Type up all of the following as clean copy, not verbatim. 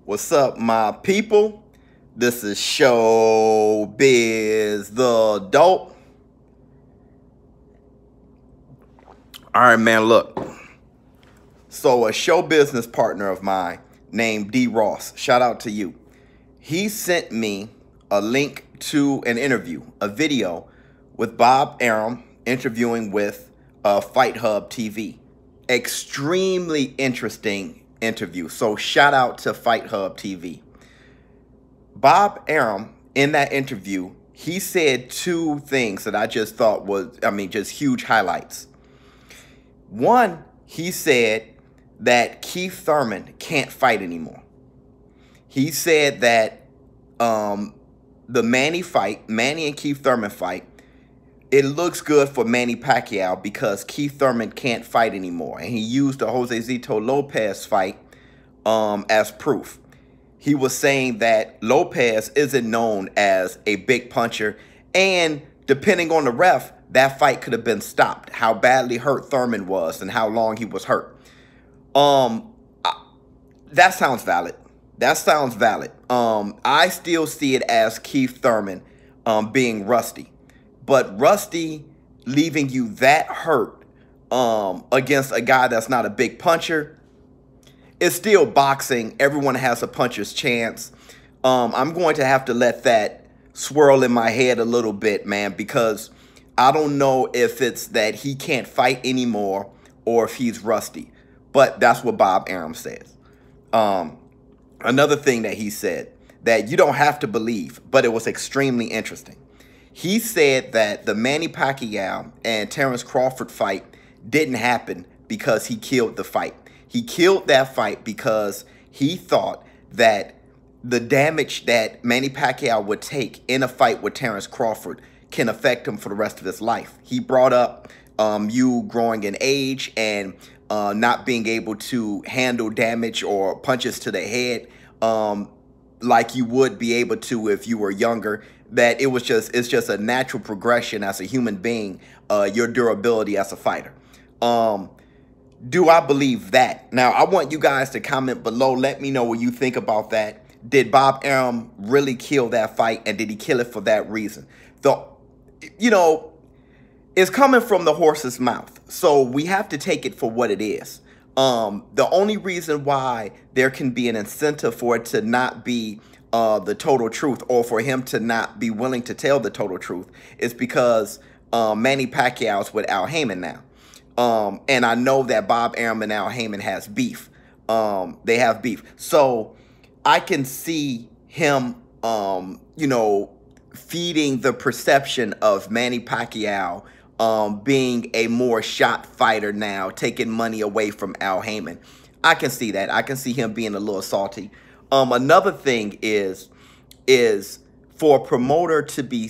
What's up, my people? This is ShowBizz the Adult. All right, man, look. So a show business partner of mine named D. Ross, shout out to you. He sent me a link to an interview, a video with Bob Arum interviewing with Fight Hub TV. Extremely interesting interview. So shout out to Fight Hub TV. Bob Arum, in that interview, he said two things that I just thought was, just huge highlights. One, he said that Keith Thurman can't fight anymore. He said that the Manny and Keith Thurman fight, it looks good for Manny Pacquiao because Keith Thurman can't fight anymore. And he used the Jose Zito Lopez fight as proof. He was saying that Lopez isn't known as a big puncher. And depending on the ref, that fight could have been stopped. How badly hurt Thurman was and how long he was hurt. That sounds valid. That sounds valid. I still see it as Keith Thurman being rusty. But rusty leaving you that hurt against a guy that's not a big puncher, it's still boxing. Everyone has a puncher's chance. I'm going to have to let that swirl in my head a little bit, man, because I don't know if it's that he can't fight anymore or if he's rusty. But that's what Bob Arum says. Another thing that he said that you don't have to believe, but it was extremely interesting. He said that the Manny Pacquiao and Terence Crawford fight didn't happen because he killed the fight. He killed that fight because he thought that the damage that Manny Pacquiao would take in a fight with Terence Crawford can affect him for the rest of his life. He brought up you growing in age and not being able to handle damage or punches to the head like you would be able to if you were younger. That it's just a natural progression as a human being, your durability as a fighter. Do I believe that? Now, I want you guys to comment below. Let me know what you think about that. Did Bob Arum really kill that fight, and did he kill it for that reason? It's coming from the horse's mouth, so we have to take it for what it is. The only reason why there can be an incentive for it to not be the total truth, or for him to not be willing to tell the total truth, is because Manny Pacquiao's with Al Haymon now. And I know that Bob Arum and Al Haymon has beef. They have beef. So I can see him, feeding the perception of Manny Pacquiao being a more shot fighter now, taking money away from Al Haymon. I can see that. I can see him being a little salty. Another thing is for a promoter to be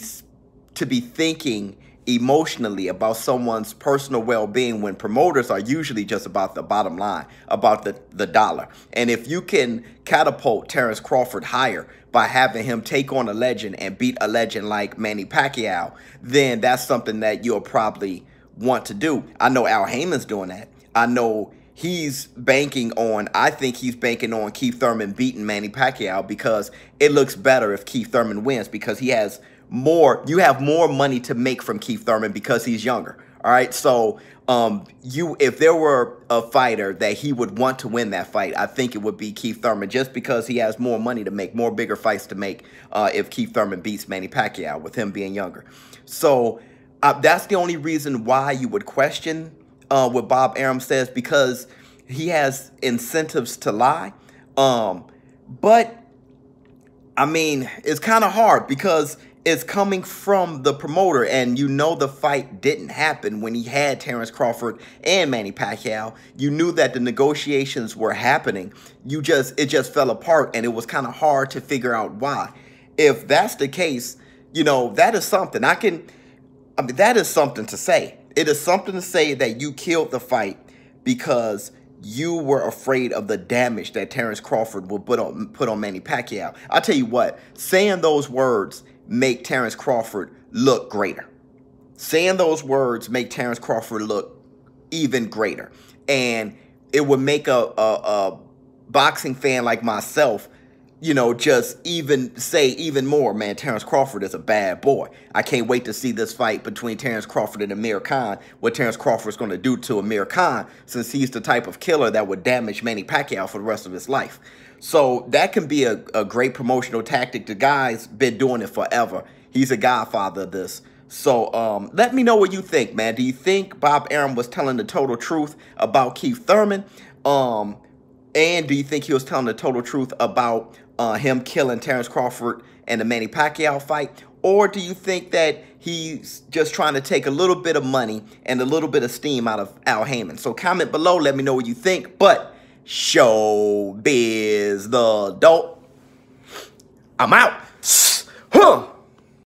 thinking emotionally about someone's personal well-being when promoters are usually just about the bottom line, about the dollar. And if you can catapult Terence Crawford higher by having him take on a legend and beat a legend like Manny Pacquiao, then that's something that you'll probably want to do. I know Al Haymon's doing that. I know he's banking on, I think he's banking on Keith Thurman beating Manny Pacquiao because it looks better if Keith Thurman wins because he has more, you have more money to make from Keith Thurman because he's younger. All right. So if there were a fighter that he would want to win that fight, I think it would be Keith Thurman just because he has more money to make, more bigger fights to make if Keith Thurman beats Manny Pacquiao with him being younger. So that's the only reason why you would question what Bob Arum says, because he has incentives to lie. But I mean, it's kind of hard because it's coming from the promoter, and you know the fight didn't happen when he had Terence Crawford and Manny Pacquiao. You knew that the negotiations were happening. It just fell apart, and it was kind of hard to figure out why. If that's the case, that is something. That is something to say. It is something to say that you killed the fight because you were afraid of the damage that Terence Crawford would put on Manny Pacquiao. I'll tell you what, saying those words make Terence Crawford look greater. Saying those words make Terence Crawford look even greater. And it would make a boxing fan like myself you know, just say even more, man, Terrence Crawford is a bad boy. I can't wait to see this fight between Terrence Crawford and Amir Khan, what Terrence Crawford's going to do to Amir Khan, since he's the type of killer that would damage Manny Pacquiao for the rest of his life. So that can be a great promotional tactic. The guy's been doing it forever. He's a godfather of this. So let me know what you think, man. Do you think Bob Arum was telling the total truth about Keith Thurman? And do you think he was telling the total truth about him killing Terrence Crawford and the Manny Pacquiao fight? Or do you think that he's just trying to take a little bit of money and a little bit of steam out of Al Heyman? So comment below, let me know what you think. But ShowBizz the dope. I'm out. Huh.